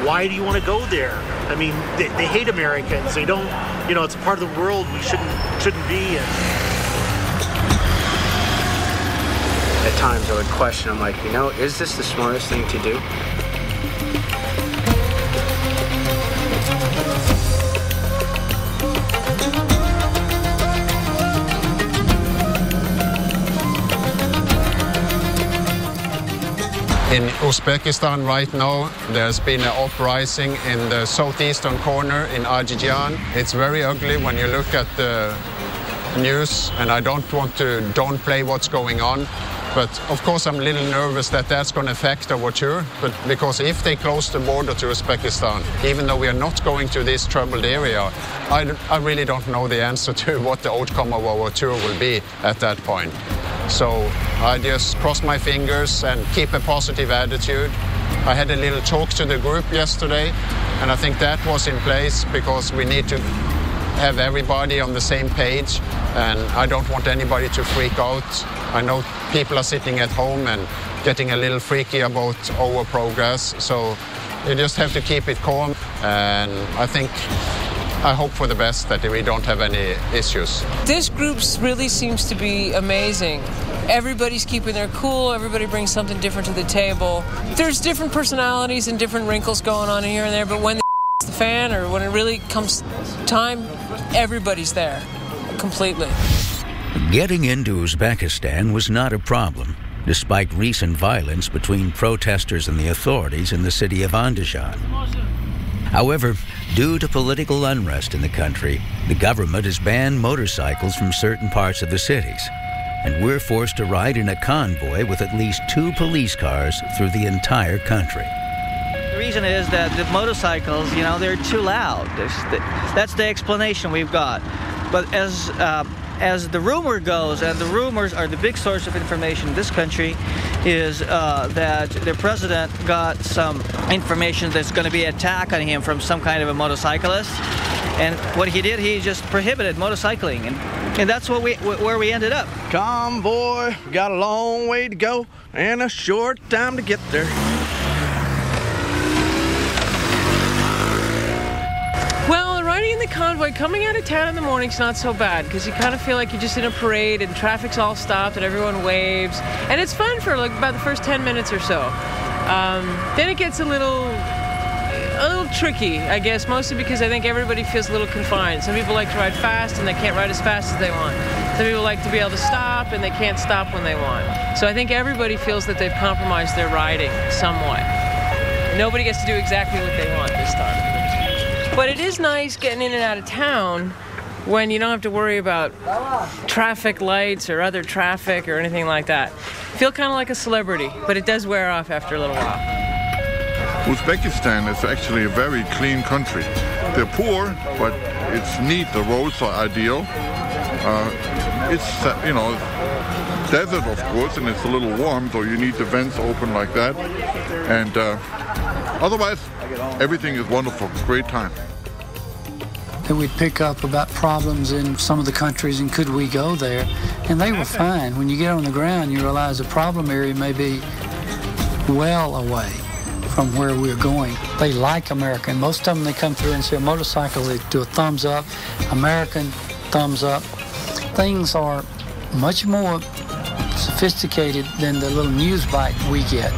why do you want to go there? I mean, they hate Americans. They don't, you know, it's a part of the world we shouldn't be in. At times I would question, I'm like, you know, is this the smartest thing to do? In Uzbekistan right now, there's been an uprising in the southeastern corner in Azerbaijan. It's very ugly when you look at the news, and I don't want to downplay what's going on. But of course, I'm a little nervous that that's going to affect our tour. But because if they close the border to Uzbekistan, even though we are not going to this troubled area, I really don't know the answer to what the outcome of our tour will be at that point. So I just cross my fingers and keep a positive attitude. I had a little talk to the group yesterday, and I think that was in place because we need to have everybody on the same page, and I don't want anybody to freak out. I know people are sitting at home and getting a little freaky about our progress, so you just have to keep it calm, and I hope for the best that we don't have any issues. This group really seems to be amazing. Everybody's keeping their cool, everybody brings something different to the table. There's different personalities and different wrinkles going on here and there, but when the fan or when it really comes time, everybody's there completely. Getting into Uzbekistan was not a problem, despite recent violence between protesters and the authorities in the city of Andijan. However, due to political unrest in the country, the government has banned motorcycles from certain parts of the cities, and we're forced to ride in a convoy with at least 2 police cars through the entire country. The reason is that the motorcycles, you know, they're too loud. That's the explanation we've got. But as the rumor goes, and the rumors are the big source of information in this country, is that the president got some information that's going to be an attack on him from some kind of a motorcyclist. And what he did, he just prohibited motorcycling. And that's where we ended up. Convoy, got a long way to go and a short time to get there. Well, riding in the convoy, coming out of town in the morning is not so bad because you kind of feel like you're just in a parade and traffic's all stopped and everyone waves. And it's fun for like about the first 10 minutes or so. Then it gets a little tricky, I guess, mostly because I think everybody feels a little confined. Some people like to ride fast and they can't ride as fast as they want. Some people like to be able to stop and they can't stop when they want. So I think everybody feels that they've compromised their riding somewhat. Nobody gets to do exactly what they want this time. But it is nice getting in and out of town when you don't have to worry about traffic lights or other traffic or anything like that. Feel kind of like a celebrity, but it does wear off after a little while. Uzbekistan is actually a very clean country. They're poor, but it's neat. The roads are ideal. It's, you know, desert, of course, and it's a little warm, so you need the vents open like that. And otherwise, everything is wonderful. Great time. That we'd pick up about problems in some of the countries and could we go there, and they were fine. When you get on the ground, you realize the problem area may be well away from where we're going. They like American. Most of them, they come through and see a motorcycle, they do a thumbs up, American thumbs up. Things are much more sophisticated than the little news bite we get.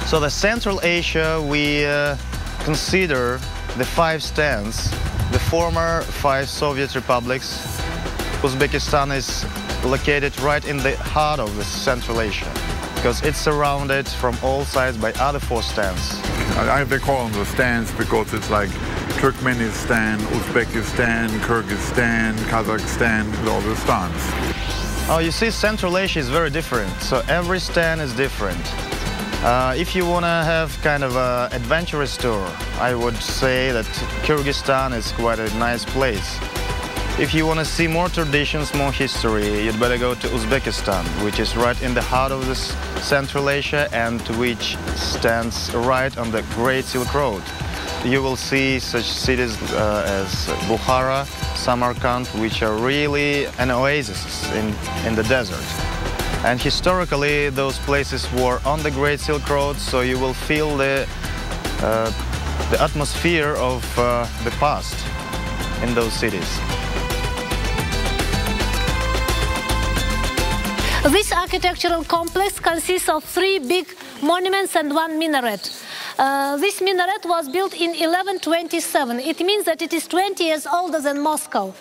So the Central Asia, we consider the 5 stands, the former 5 Soviet republics. Uzbekistan is located right in the heart of the Central Asia because it's surrounded from all sides by other 4 stands. They call them the stands because it's like Turkmenistan, Uzbekistan, Kyrgyzstan, Kazakhstan, all the stands. Oh, you see, Central Asia is very different, so every stand is different. If you want to have kind of an adventurous tour, I would say that Kyrgyzstan is quite a nice place. If you want to see more traditions, more history, you'd better go to Uzbekistan, which is right in the heart of this Central Asia and which stands right on the Great Silk Road. You will see such cities as Bukhara, Samarkand, which are really an oasis in the desert. And historically, those places were on the Great Silk Road, so you will feel the atmosphere of the past in those cities. This architectural complex consists of 3 big monuments and 1 minaret. This minaret was built in 1127. It means that it is 20 years older than Moscow.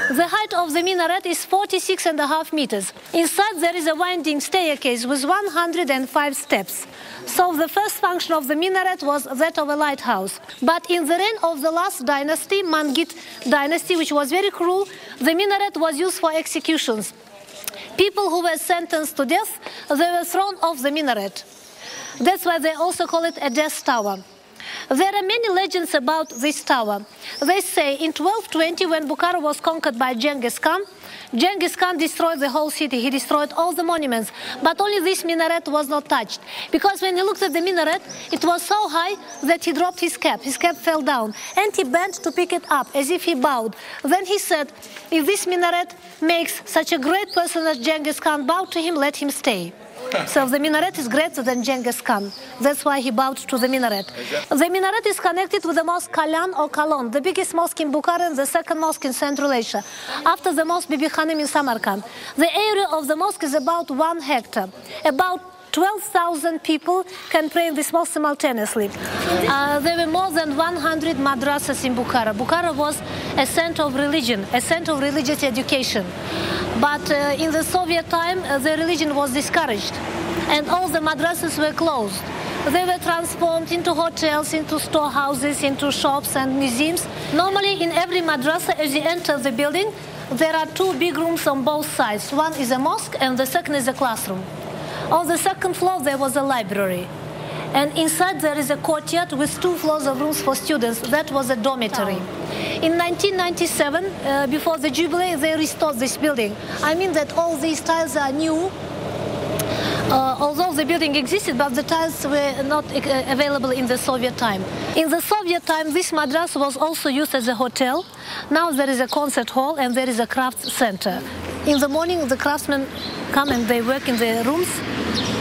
The height of the minaret is 46.5 meters. Inside there is a winding staircase with 105 steps. So the first function of the minaret was that of a lighthouse. But in the reign of the last dynasty, Mangit dynasty, which was very cruel, the minaret was used for executions. People who were sentenced to death, they were thrown off the minaret. That's why they also call it a death tower. There are many legends about this tower. They say in 1220, when Bukhara was conquered by Genghis Khan destroyed the whole city. He destroyed all the monuments, but only this minaret was not touched. Because when he looked at the minaret, it was so high that he dropped his cap. His cap fell down, and he bent to pick it up, as if he bowed. Then he said, if this minaret makes such a great person as Genghis Khan bow to him, let him stay. So the minaret is greater than Genghis Khan. That's why he bowed to the minaret. The minaret is connected with the mosque Kalyan or Kalon, the biggest mosque in Bukhara and the second mosque in Central Asia, after the mosque Bibi Khanim in Samarkand. The area of the mosque is about 1 hectare. About 12,000 people can pray in this mosque simultaneously. There were more than 100 madrasas in Bukhara. Bukhara was a center of religion, a center of religious education. But in the Soviet time, the religion was discouraged, and all the madrasas were closed. They were transformed into hotels, into storehouses, into shops and museums. Normally, in every madrasa, as you enter the building, there are 2 big rooms on both sides. One is a mosque, and the second is a classroom. On the second floor, there was a library. And inside there is a courtyard with 2 floors of rooms for students. That was a dormitory. In 1997, before the Jubilee, they restored this building. I mean that all these tiles are new, although the building existed, but the tiles were not available in the Soviet time. In the Soviet time, this madrasa was also used as a hotel. Now there is a concert hall and there is a crafts center. In the morning, the craftsmen come and they work in the rooms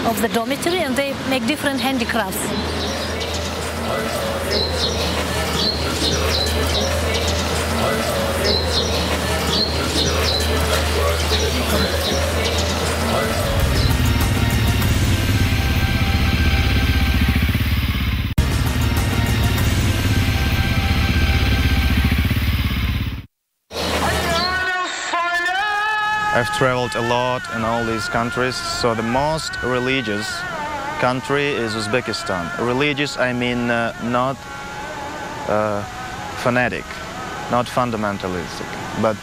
of the dormitory and they make different handicrafts. I've traveled a lot in all these countries, so the most religious country is Uzbekistan. Religious, I mean not fanatic, not fundamentalistic, but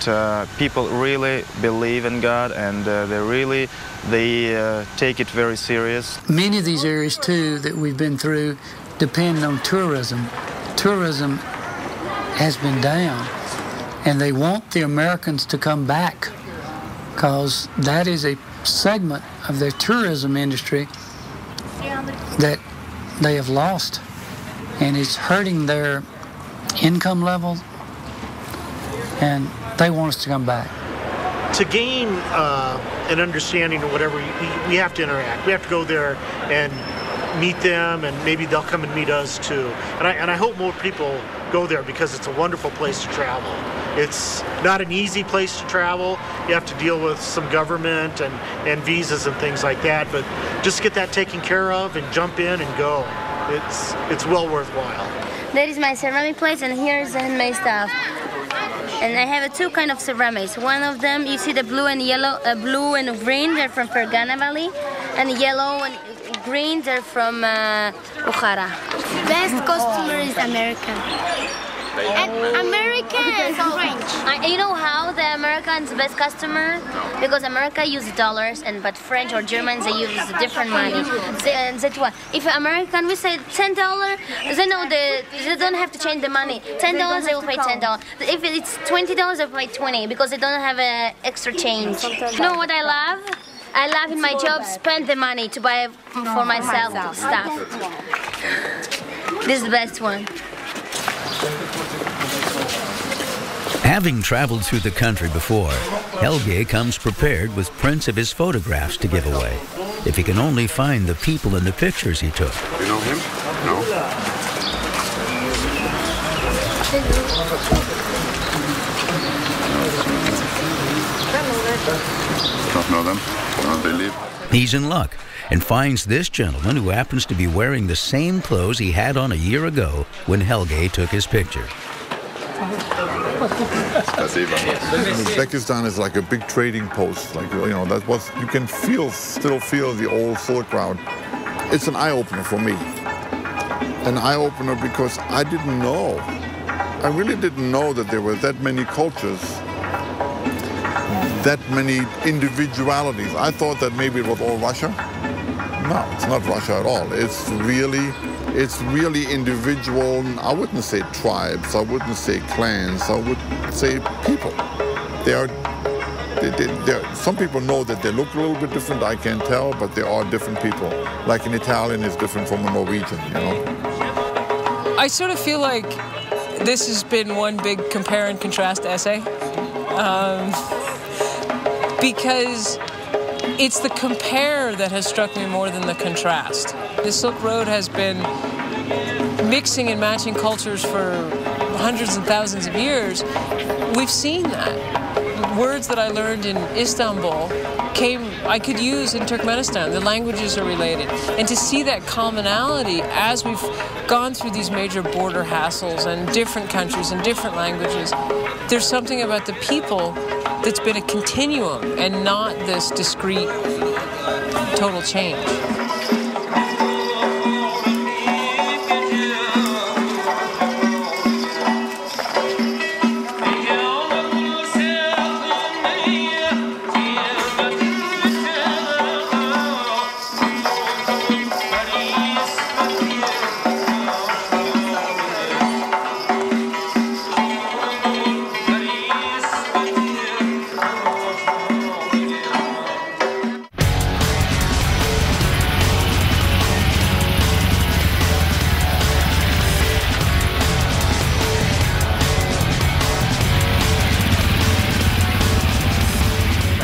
people really believe in God and they take it very serious. Many of these areas too that we've been through depend on tourism. Tourism has been down, and they want the Americans to come back, because that is a segment of their tourism industry that they have lost, and it's hurting their income level, and they want us to come back. To gain an understanding of whatever, we have to interact. We have to go there and meet them, and maybe they'll come and meet us too. And I hope more people go there, because it's a wonderful place to travel. It's not an easy place to travel. You have to deal with some government and visas and things like that, but just get that taken care of and jump in and go. It's well worthwhile. That is my ceramic plates, and here's the handmade stuff. And I have 2 kinds of ceramics. One of them, you see the blue and yellow, blue and green, they're from Fergana Valley, and yellow and green, they're from Bukhara. Best customer is American. And American and French. You know how the American's the best customer? Because America uses dollars, but French or Germans, they use different money. That's why. If American, we say $10, they know they don't have to change the money. $10, they will pay $10. If it's $20, they will pay $20 because they don't have extra change. You know what I love? I love in my job spend the money to buy for myself stuff. This is the best one. Having traveled through the country before, Helge comes prepared with prints of his photographs to give away. If he can only find the people in the pictures he took. You know him? No? Don't know them? They leave. He's in luck and finds this gentleman who happens to be wearing the same clothes he had on a year ago when Helge took his picture. Uzbekistan is like a big trading post. Like, you know, that was, you can still feel the old Silk Route. It's an eye-opener for me. An eye-opener because I didn't know. I really didn't know that there were that many cultures, that many individualities. I thought that maybe it was all Russia. No, it's not Russia at all. It's really individual. I wouldn't say tribes. I wouldn't say clans. I would say people. Some people know that they look a little bit different. I can't tell, but they are different people. Like an Italian is different from a Norwegian, you know. I sort of feel like this has been one big compare and contrast essay. Because it's the compare that has struck me more than the contrast. The Silk Road has been mixing and matching cultures for hundreds and thousands of years. We've seen that. Words that I learned in Istanbul I could use in Turkmenistan. The languages are related. And to see that commonality as we've gone through these major border hassles and different countries and different languages, there's something about the people that's been a continuum and not this discrete total change.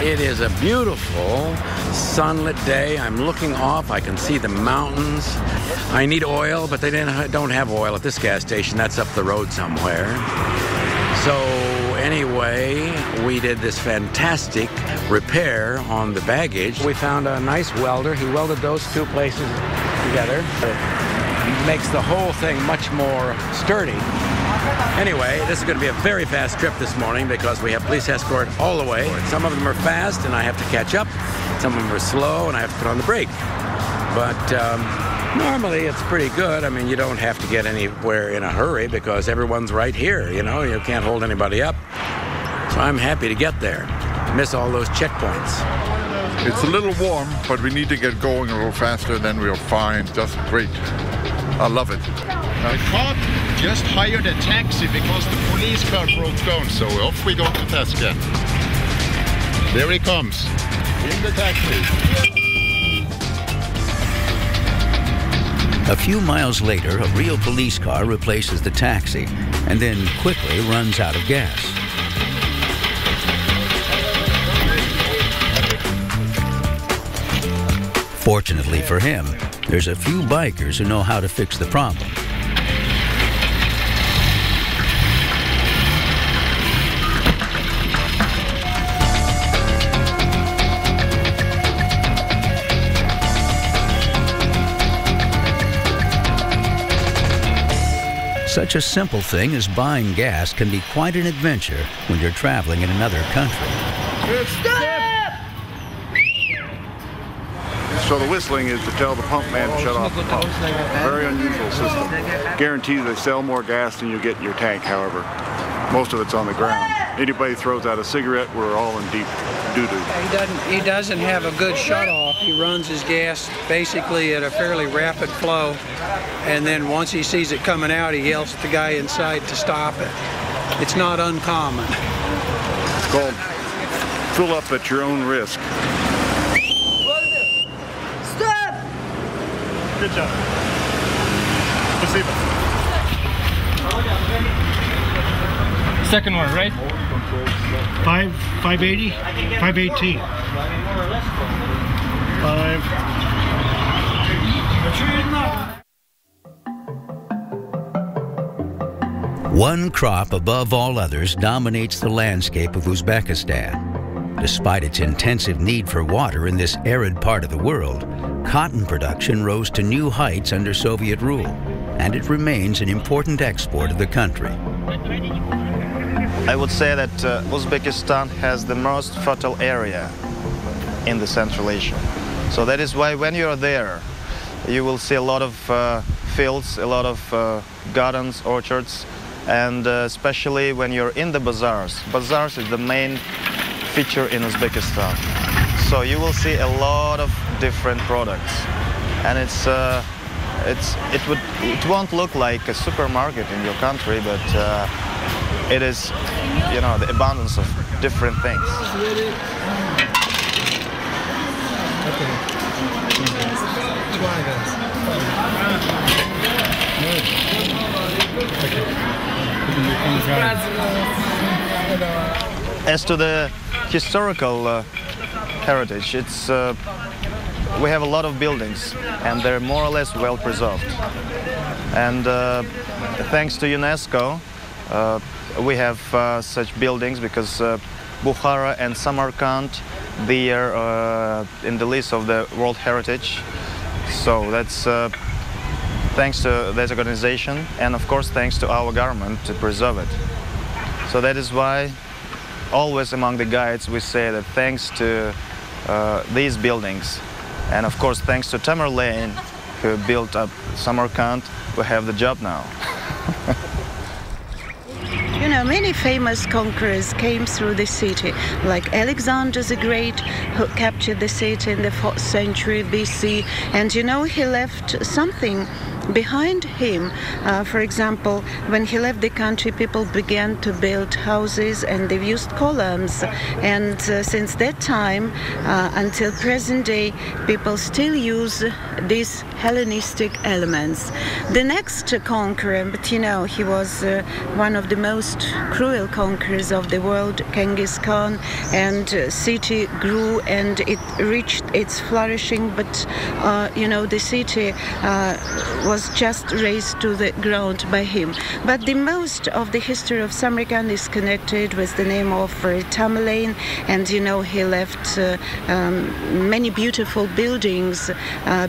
It is a beautiful sunlit day. I'm looking off. I can see the mountains. I need oil, but they don't have oil at this gas station. That's up the road somewhere. So anyway, we did this fantastic repair on the baggage. We found a nice welder. He welded those two places together. It makes the whole thing much more sturdy. Anyway, this is going to be a very fast trip this morning because we have police escort all the way. Some of them are fast and I have to catch up. Some of them are slow and I have to put on the brake. But normally it's pretty good. I mean, you don't have to get anywhere in a hurry because everyone's right here, you know. You can't hold anybody up. So I'm happy to get there. Miss all those checkpoints. It's a little warm, but we need to get going a little faster, then we'll find just great. I love it. The cop just hired a taxi because the police car broke down, so off we go to Tasker. There he comes, in the taxi. A few miles later, a real police car replaces the taxi and then quickly runs out of gas. Fortunately for him, there's a few bikers who know how to fix the problem. Such a simple thing as buying gas can be quite an adventure when you're traveling in another country. So the whistling is to tell the pump man to shut off the pump. Very unusual system. Guaranteed they sell more gas than you get in your tank, however. Most of it's on the ground. Anybody throws out a cigarette, we're all in deep doo-doo. He doesn't have a good shut-off. He runs his gas basically at a fairly rapid flow, and then once he sees it coming out, he yells at the guy inside to stop it. It's not uncommon. It's called fill up at your own risk. Stop! Good job. Спасибо. Second one, right? 580, 518. 5. One crop above all others dominates the landscape of Uzbekistan. Despite its intensive need for water in this arid part of the world, cotton production rose to new heights under Soviet rule, and it remains an important export of the country. I would say that Uzbekistan has the most fertile area in the Central Asia. So that is why when you're there, you will see a lot of fields, a lot of gardens, orchards, and especially when you're in the bazaars. Bazaars is the main feature in Uzbekistan. So you will see a lot of different products, and it won't look like a supermarket in your country, but it is, you know, the abundance of different things. As to the historical heritage, it's we have a lot of buildings, and they're more or less well preserved. And thanks to UNESCO, we have such buildings because Bukhara and Samarkand, they are in the list of the World Heritage. So that's thanks to that organization, and of course thanks to our government to preserve it. So that is why always among the guides we say that thanks to these buildings, and of course thanks to Tamerlane, who built up Samarkand, we have the job now. You know, many famous conquerors came through the city, like Alexander the Great, who captured the city in the 4th century BC, and you know, he left something behind him. For example, when he left the country, people began to build houses, and they used columns, and since that time until present day, people still use these Hellenistic elements. The next conqueror, but you know, he was one of the most cruel conquerors of the world, Genghis Khan, and city grew and it reached its flourishing, but you know, the city was just razed to the ground by him. But the most of the history of Samarkand is connected with the name of Tamerlane, and you know, he left many beautiful buildings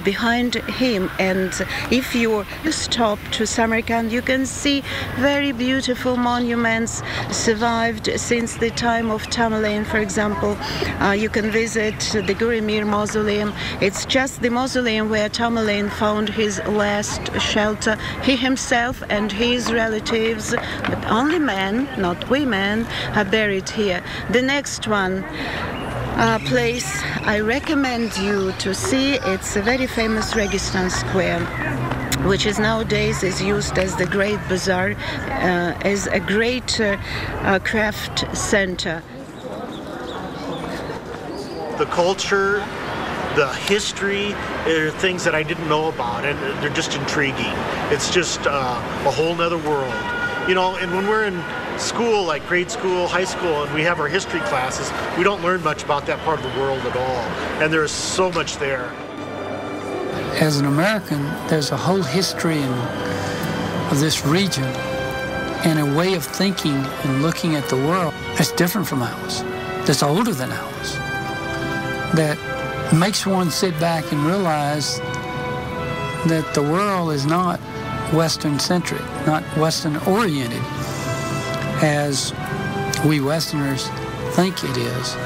behind him, and if you stop to Samarkand, you can see very beautiful monuments survived since the time of Tamerlane. For example, you can visit the Gurimir mausoleum. It's just the mausoleum where Tamerlane found his last shelter. He himself and his relatives, but only men, not women, are buried here. The next one place I recommend you to see, it's a very famous Registan Square, which is nowadays is used as the Great Bazaar, as a great craft center. The culture, the history, are things that I didn't know about, and they're just intriguing. It's just a whole nother world. You know, and when we're in school, like grade school, high school, and we have our history classes, we don't learn much about that part of the world at all. And there's so much there. As an American, there's a whole history of this region and a way of thinking and looking at the world that's different from ours, that's older than ours, that makes one sit back and realize that the world is not Western-centric, not Western-oriented, as we Westerners think it is.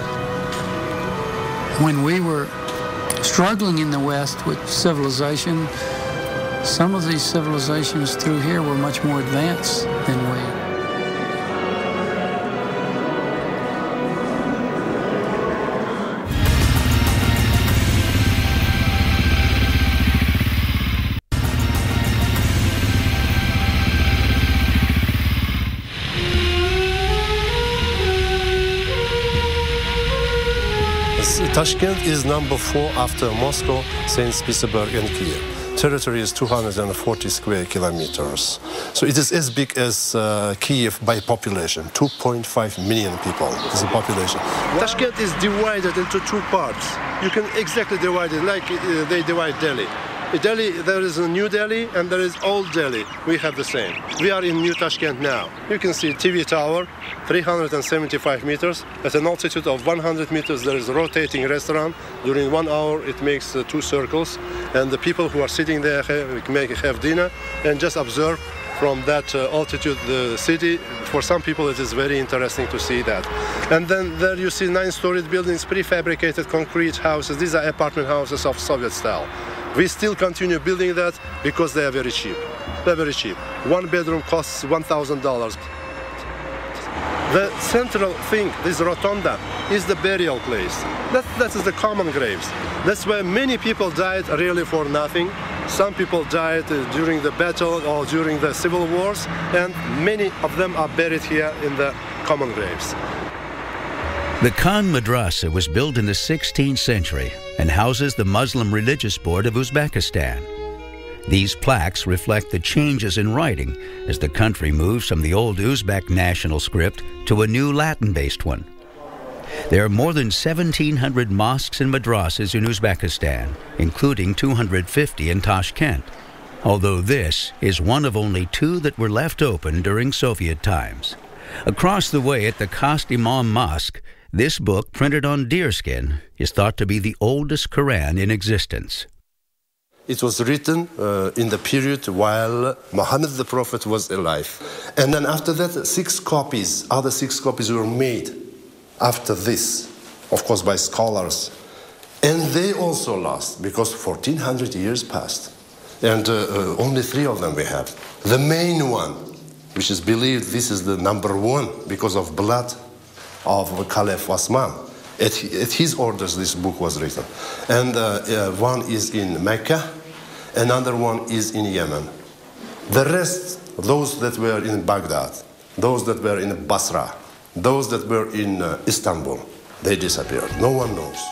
When we were struggling in the West with civilization. Some of these civilizations through here were much more advanced than we. Tashkent is number 4 after Moscow, St. Petersburg and Kiev. Territory is 240 square kilometers. So it is as big as Kiev by population. 2.5 million people is the population. Tashkent is divided into 2 parts. You can exactly divide it like they divide Delhi. In Delhi, there is a New Delhi and there is Old Delhi. We have the same. We are in New Tashkent now. You can see TV tower, 375 meters. At an altitude of 100 meters, there is a rotating restaurant. During 1 hour, it makes 2 circles. And the people who are sitting there have dinner and just observe from that altitude the city. For some people, it is very interesting to see that. And then there you see 9-storied buildings, prefabricated concrete houses. These are apartment houses of Soviet style. We still continue building that because they are very cheap. They're very cheap. 1 bedroom costs $1,000. The central thing, this rotunda, is the burial place. That is the common graves. That's where many people died really for nothing. Some people died during the battle or during the civil wars, and many of them are buried here in the common graves. The Khan Madrasa was built in the 16th century and houses the Muslim Religious Board of Uzbekistan. These plaques reflect the changes in writing as the country moves from the old Uzbek national script to a new Latin-based one. There are more than 1,700 mosques and madrasas in Uzbekistan, including 250 in Tashkent, although this is one of only 2 that were left open during Soviet times. Across the way at the Khast Imam Mosque, this book, printed on deerskin, is thought to be the oldest Quran in existence. It was written in the period while Muhammad the Prophet was alive. And then after that, 6 copies, other 6 copies were made after this, of course by scholars. And they also lost because 1400 years passed. And only 3 of them we have. The main one, which is believed this is the number 1 because of blood of Caliph Osman. At his orders this book was written. And one is in Mecca, another one is in Yemen. The rest, those that were in Baghdad, those that were in Basra, those that were in Istanbul, they disappeared. No one knows.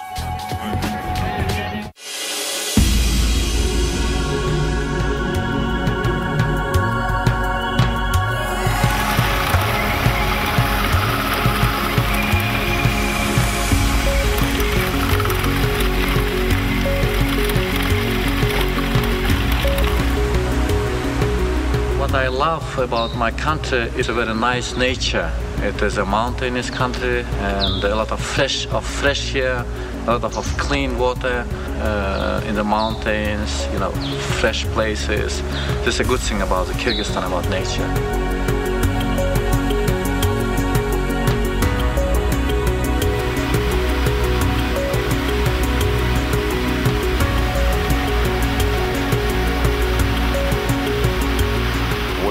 What I love about my country is a very nice nature. It is a mountainous country and a lot of fresh air, a lot of clean water in the mountains, you know, fresh places. This is a good thing about Kyrgyzstan, about nature.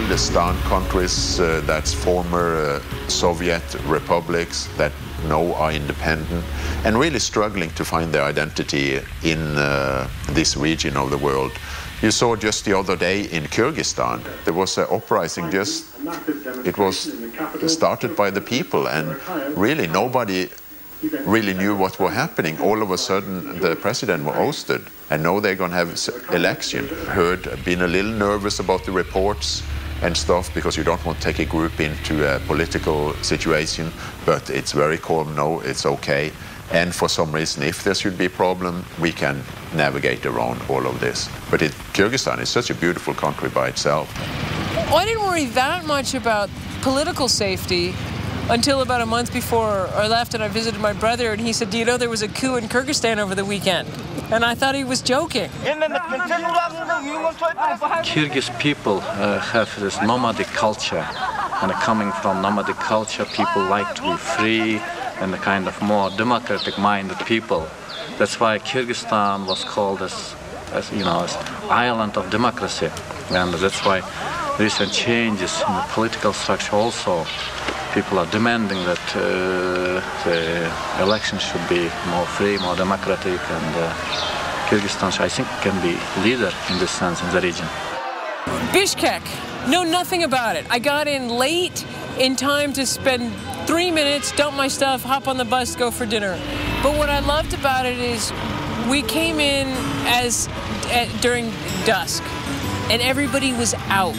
The Stan countries, that's former Soviet republics that now are independent and really struggling to find their identity in this region of the world. You saw just the other day in Kyrgyzstan, there was an uprising it was started by the people and really nobody really knew what was happening. All of a sudden the president was ousted and now they're going to have election. Been a little nervous about the reports and stuff because you don't want to take a group into a political situation, but it's very calm now, it's okay. And for some reason, if there should be a problem, we can navigate around all of this. But Kyrgyzstan is such a beautiful country by itself. Well, I didn't worry that much about political safety until about a month before I left and I visited my brother and he said, do you know there was a coup in Kyrgyzstan over the weekend? And I thought he was joking. Kyrgyz people have this nomadic culture, and coming from nomadic culture, people like to be free, and a kind of more democratic-minded people. That's why Kyrgyzstan was called as island of democracy, and that's why recent changes in the political structure also. People are demanding that the elections should be more free, more democratic, and Kyrgyzstan, I think, can be leader in this sense in the region. Bishkek, know nothing about it. I got in late in time to spend 3 minutes, dump my stuff, hop on the bus, go for dinner. But what I loved about it is we came in during dusk, and everybody was out.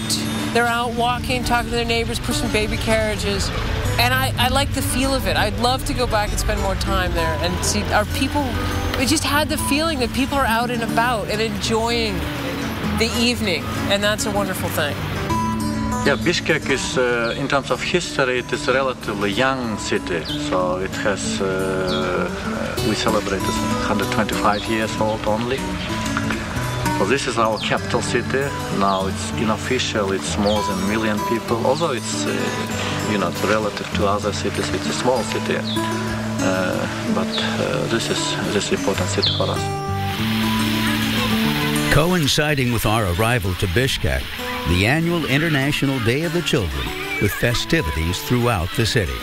They're out walking, talking to their neighbors, pushing baby carriages. And I like the feel of it. I'd love to go back and spend more time there and see our people. We just had the feeling that people are out and about and enjoying the evening. And that's a wonderful thing. Yeah, Bishkek is, in terms of history, it is a relatively young city. So it has, we celebrated 125 years old only. So this is our capital city. Now it's unofficial, it's more than 1 million people. Although it's, relative to other cities, it's a small city. But this is an important city for us. Coinciding with our arrival to Bishkek, the annual International Day of the Children, with festivities throughout the city.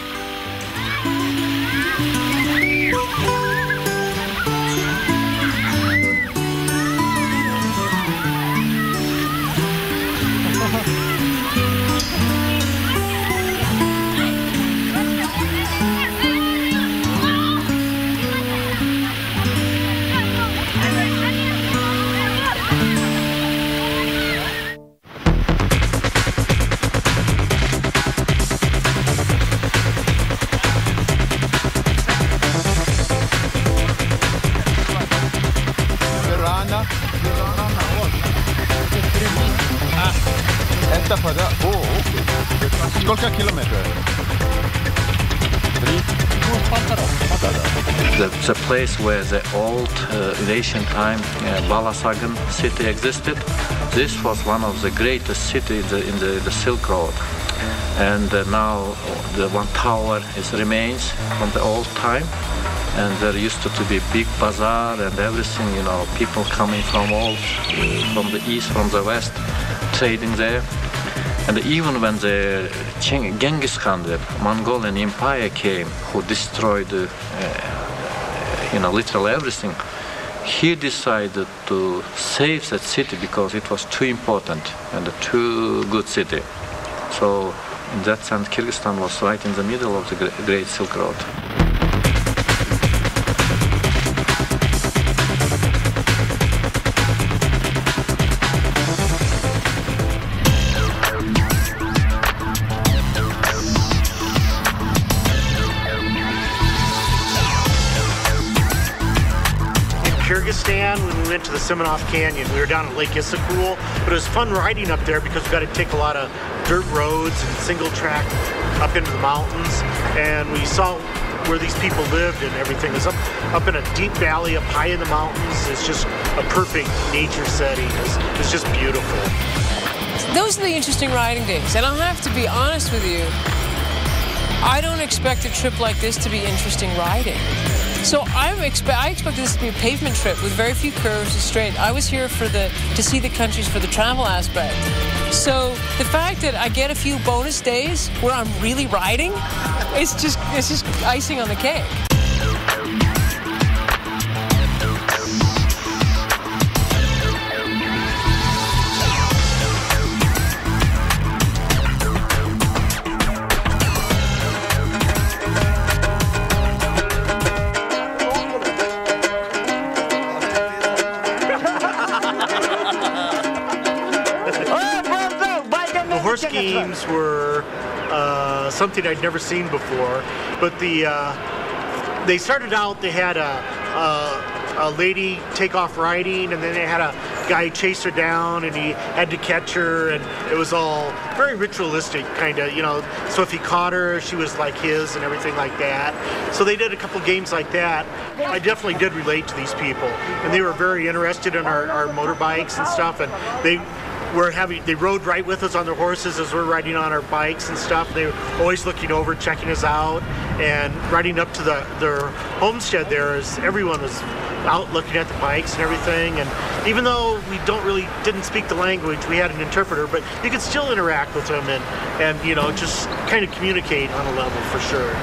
Сколько километров? The place where the old, in ancient time, Balasagun city existed. This was one of the greatest cities in the Silk Road. And now the one tower remains from the old time. And there used to be big bazaar and everything, people coming from the east, from the west, trading there. And even when the Genghis Khan, the Mongolian Empire came, who destroyed, literally everything, he decided to save that city because it was too important and a too good city. So in that sense, Kyrgyzstan was right in the middle of the Great Silk Road. Kyrgyzstan, when we went to the Semenov Canyon, we were down at Lake Issyk-Kul, but it was fun riding up there because we got to take a lot of dirt roads and single track up into the mountains, and we saw where these people lived and everything. It was up in a deep valley up high in the mountains. It's just a perfect nature setting. It's just beautiful. Those are the interesting riding days, and I'll have to be honest with you, I don't expect a trip like this to be interesting riding. So I expect this to be a pavement trip with very few curves and straight. I was here to see the countries for the travel aspect. So the fact that I get a few bonus days where I'm really riding, it's just icing on the cake. Horse games were something I'd never seen before, but they started out, they had a lady take off riding, and then they had a guy chase her down, and he had to catch her, and it was all very ritualistic, kind of, so if he caught her, she was like his and everything like that. So they did a couple games like that. I definitely did relate to these people, and they were very interested in our motorbikes and stuff, and they rode right with us on their horses as we're riding on our bikes and stuff. They were always looking over, checking us out, and riding up to their homestead there, as everyone was out looking at the bikes and everything. And even though we didn't speak the language, we had an interpreter, but you could still interact with them and you know, just kind of communicate on a level for sure.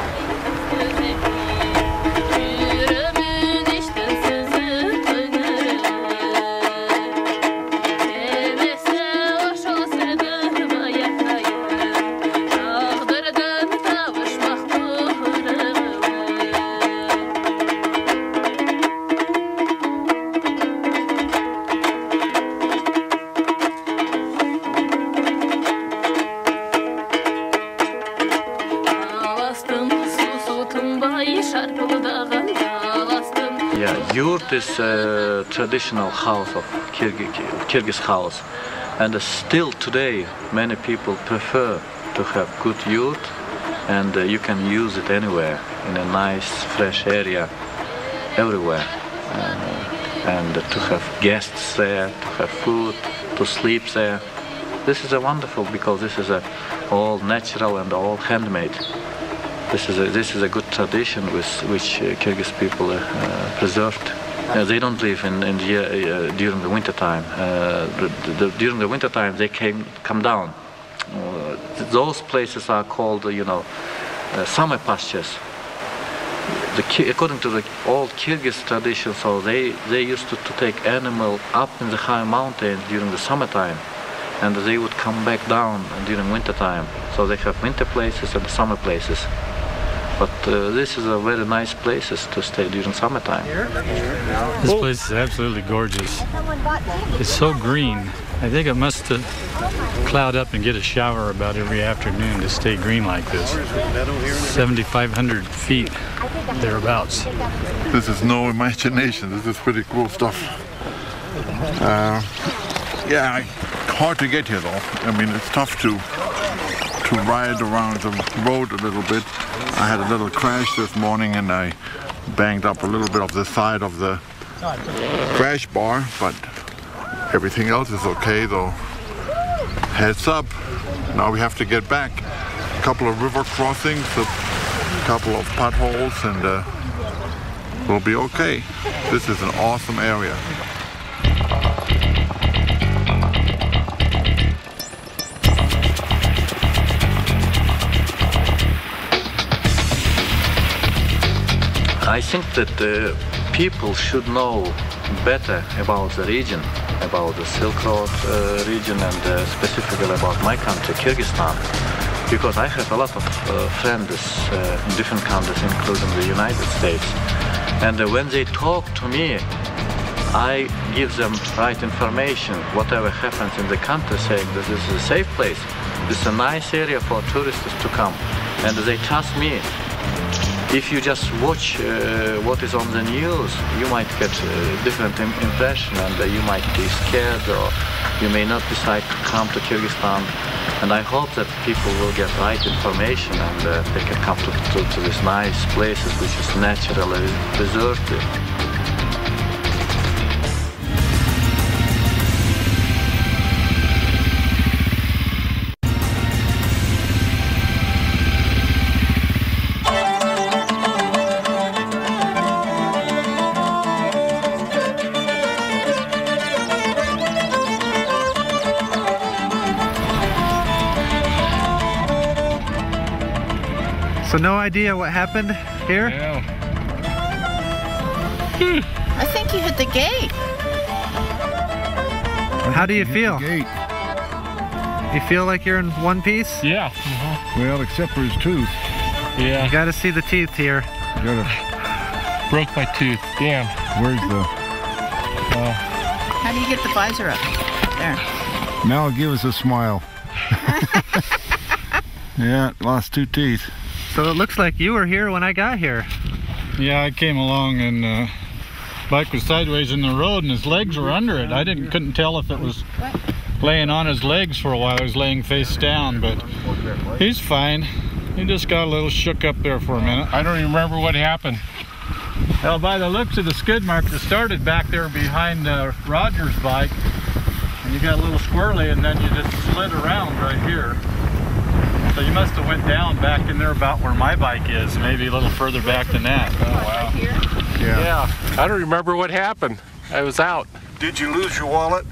Yurt is a traditional house of Kyrgyz house, and still today many people prefer to have good yurt, and you can use it anywhere in a nice fresh area everywhere, and to have guests there, to have food, to sleep there. This is a wonderful, because this is all natural and all handmade. This is a good tradition which Kyrgyz people preserved. They don't live during the winter time. During the winter time they come down. Those places are called, you know, summer pastures. According to the old Kyrgyz tradition, so they used to take animal up in the high mountains during the summertime, and they would come back down during winter time. So they have winter places and summer places. But this is a very nice places to stay during summertime. This place is absolutely gorgeous. It's so green. I think it must cloud up and get a shower about every afternoon to stay green like this. 7,500 feet, thereabouts. This is no imagination. This is pretty cool stuff. Yeah, hard to get here though. I mean, it's tough to ride around the road a little bit. I had a little crash this morning and I banged up a little bit of the side of the crash bar, but everything else is okay though. Heads up, now we have to get back. A couple of river crossings, a couple of potholes, and we'll be okay. This is an awesome area. I think that people should know better about the region, about the Silk Road region, and specifically about my country, Kyrgyzstan, because I have a lot of friends in different countries, including the United States. And when they talk to me, I give them right information, whatever happens in the country, saying that this is a safe place, this is a nice area for tourists to come, and they trust me. If you just watch what is on the news, you might get a different impression, and you might be scared, or you may not decide to come to Kyrgyzstan. And I hope that people will get right information, and they can come to these nice places which is naturally preserved. So no idea what happened here? Yeah. I think you hit the gate. How do you feel? You feel like you're in one piece? Yeah. Well, except for his tooth. Yeah. You gotta see the teeth here. Broke my tooth. Damn. Where's the... How do you get the visor up? There. Now give us a smile. Yeah, lost 2 teeth. So it looks like you were here when I got here. Yeah, I came along and bike was sideways in the road and his legs were under it. I couldn't tell if it was laying on his legs for a while. He was laying face down, but he's fine. He just got a little shook up there for a minute. I don't even remember what happened. Well, by the looks of the skid marks, it started back there behind Roger's bike, and you got a little squirrely, and then you just slid around right here. So you must have went down back in there about where my bike is, maybe a little further back than that. Oh, wow. Yeah. I don't remember what happened. I was out. Did you lose your wallet?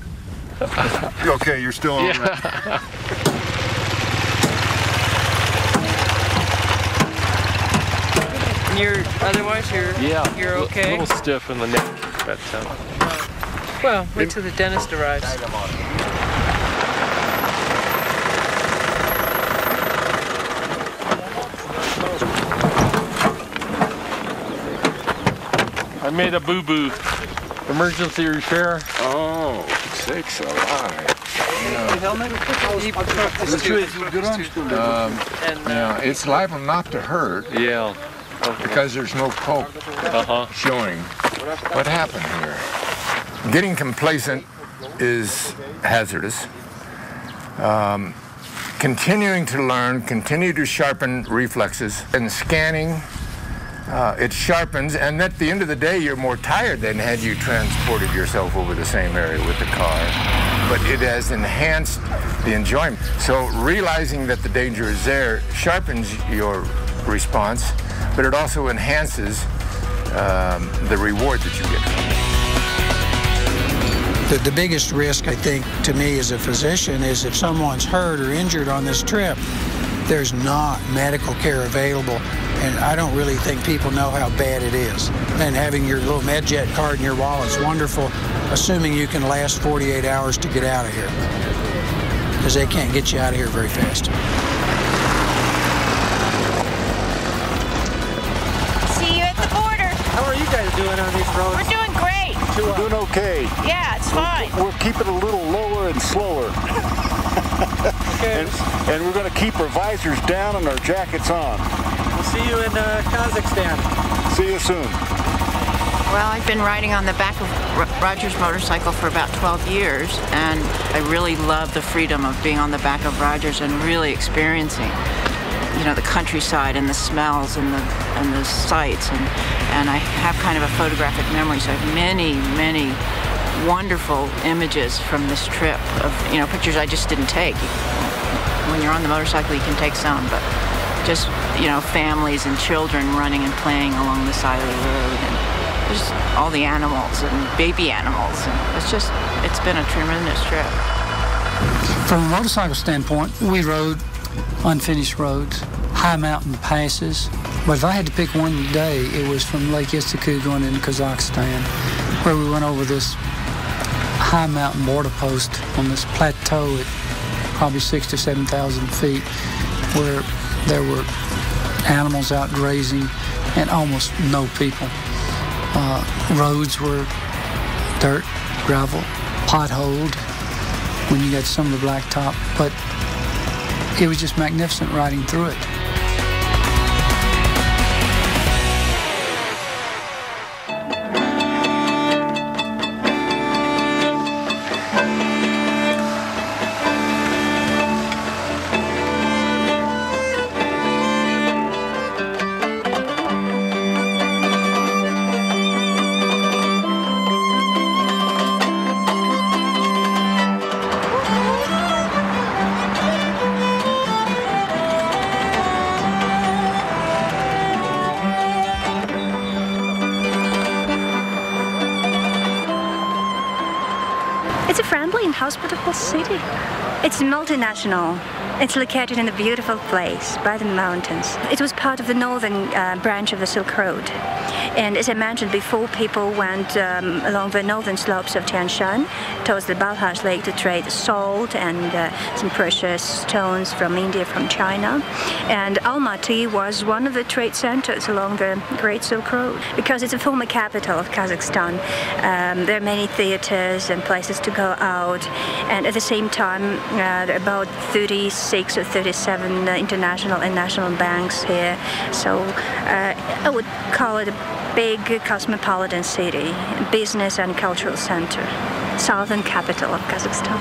Okay, you're still on that. Otherwise you're okay? A little stiff in the neck, but well, wait till the dentist arrives. I made a boo-boo. Emergency repair. Oh, sakes alive. It's liable not to hurt. Yeah. Because there's no pulp showing. What happened here? Getting complacent is hazardous. Continuing to learn, continue to sharpen reflexes. And scanning, it sharpens, and at the end of the day, you're more tired than had you transported yourself over the same area with the car. But it has enhanced the enjoyment. So realizing that the danger is there sharpens your response, but it also enhances the reward that you get from it. The biggest risk, I think, to me as a physician is if someone's hurt or injured on this trip, there's not medical care available, and I don't really think people know how bad it is. And having your little MedJet card in your wallet is wonderful, assuming you can last 48 hours to get out of here, because they can't get you out of here very fast. See you at the border. How are you guys doing on these roads? We're doing great. We're doing okay. Yeah, it's fine. We'll keep it a little lower and slower. Okay. And we're going to keep our visors down and our jackets on. We'll see you in Kazakhstan. See you soon. Well, I've been riding on the back of Rogers' motorcycle for about 12 years, and I really love the freedom of being on the back of Rogers and really experiencing, you know, the countryside and the smells and the sights, and I have kind of a photographic memory, so I have many wonderful images from this trip of, you know, pictures I just didn't take. When you're on the motorcycle, you can take some, but just, you know, families and children running and playing along the side of the road, and just all the animals and baby animals, and it's been a tremendous trip. From a motorcycle standpoint, we rode unfinished roads, high mountain passes, but if I had to pick one day, it was from Lake Issyk going into Kazakhstan, where we went over this high mountain border post on this plateau at probably 6,000 to 7,000 feet, where there were animals out grazing and almost no people. Roads were dirt, gravel, potholed when you got some of the blacktop, but it was just magnificent riding through it. It's a friendly and hospitable city. It's multinational. It's located in a beautiful place by the mountains. It was part of the northern branch of the Silk Road. And as I mentioned before, people went along the northern slopes of Tian Shan towards the Balhash Lake to trade salt and some precious stones from India, from China. And Almaty was one of the trade centers along the Great Silk Road because it's a former capital of Kazakhstan. There are many theaters and places to go out. And at the same time, there are about 36 or 37 international and national banks here. So I would call it a big cosmopolitan city, business and cultural center, southern capital of Kazakhstan.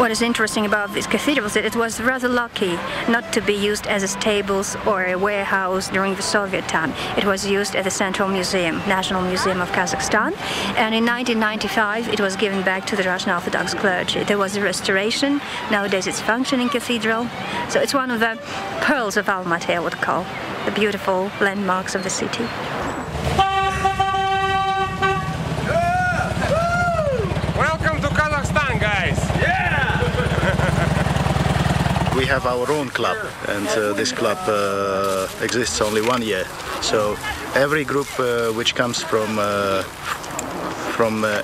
What is interesting about this cathedral is that it was rather lucky not to be used as a stables or a warehouse during the Soviet time. It was used at the Central Museum, National Museum of Kazakhstan, and in 1995 it was given back to the Russian Orthodox clergy. There was a restoration. Nowadays it's a functioning cathedral. So it's one of the pearls of Almaty, I would call, the beautiful landmarks of the city. Welcome to Kazakhstan, guys! We have our own club, and this club exists only 1 year. So every group which comes from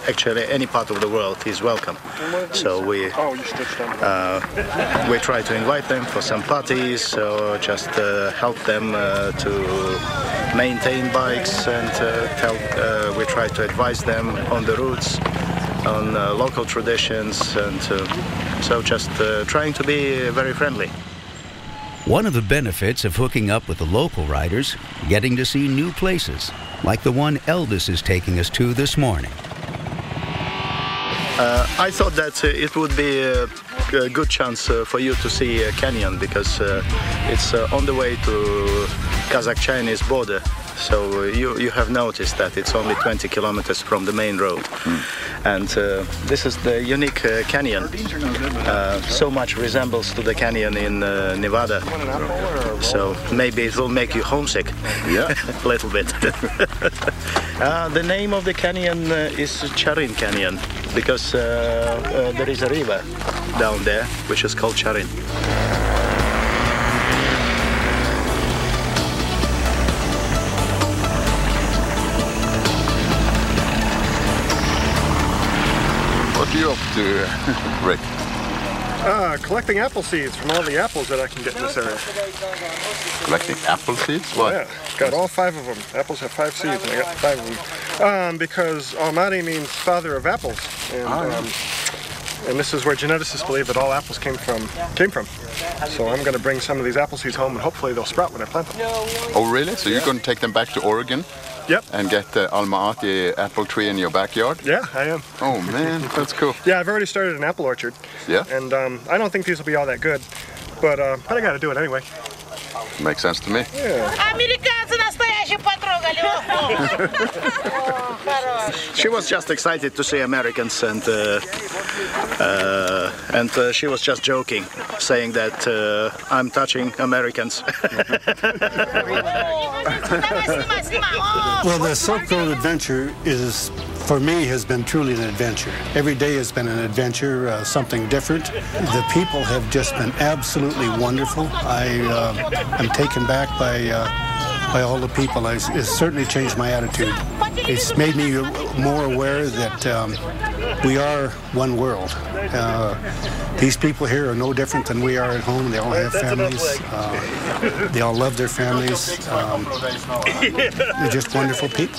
actually any part of the world is welcome. So we try to invite them for some parties or just help them to maintain bikes, and we try to advise them on the routes, on local traditions, and so just trying to be very friendly. One of the benefits of hooking up with the local riders, getting to see new places, like the one Eldis is taking us to this morning. I thought that it would be a good chance for you to see a canyon, because it's on the way to Kazakh-Chinese border. So you have noticed that it's only 20 kilometers from the main road. And this is the unique canyon. So much resembles to the canyon in Nevada. So maybe it will make you homesick. Yeah, a little bit. The name of the canyon is Charin Canyon, because there is a river down there which is called Charin. What are you up to, Rick? Collecting apple seeds from all the apples that I can get in this area. Collecting apple seeds? Why? Yeah, got all 5 of them. Apples have 5 seeds, and I got 5 of them. Because Almaty means father of apples, and this is where geneticists believe that all apples came from. So I'm going to bring some of these apple seeds home, and hopefully they'll sprout when I plant them. Oh, really? So you're going to take them back to Oregon? Yep. And get the Almaty apple tree in your backyard? Yeah, I am. Oh man, that's cool. Yeah, I've already started an apple orchard. Yeah? And I don't think these will be all that good, but I got to do it anyway. Makes sense to me. Yeah. She was just excited to see Americans, and she was just joking, saying that I'm touching Americans. Well, the Silk Road adventure is, for me, has been truly an adventure. Every day has been an adventure, something different. The people have just been absolutely wonderful. I'm taken back by all the people. It's certainly changed my attitude. It's made me more aware that we are one world. These people here are no different than we are at home. They all have families. They all love their families. They're just wonderful people.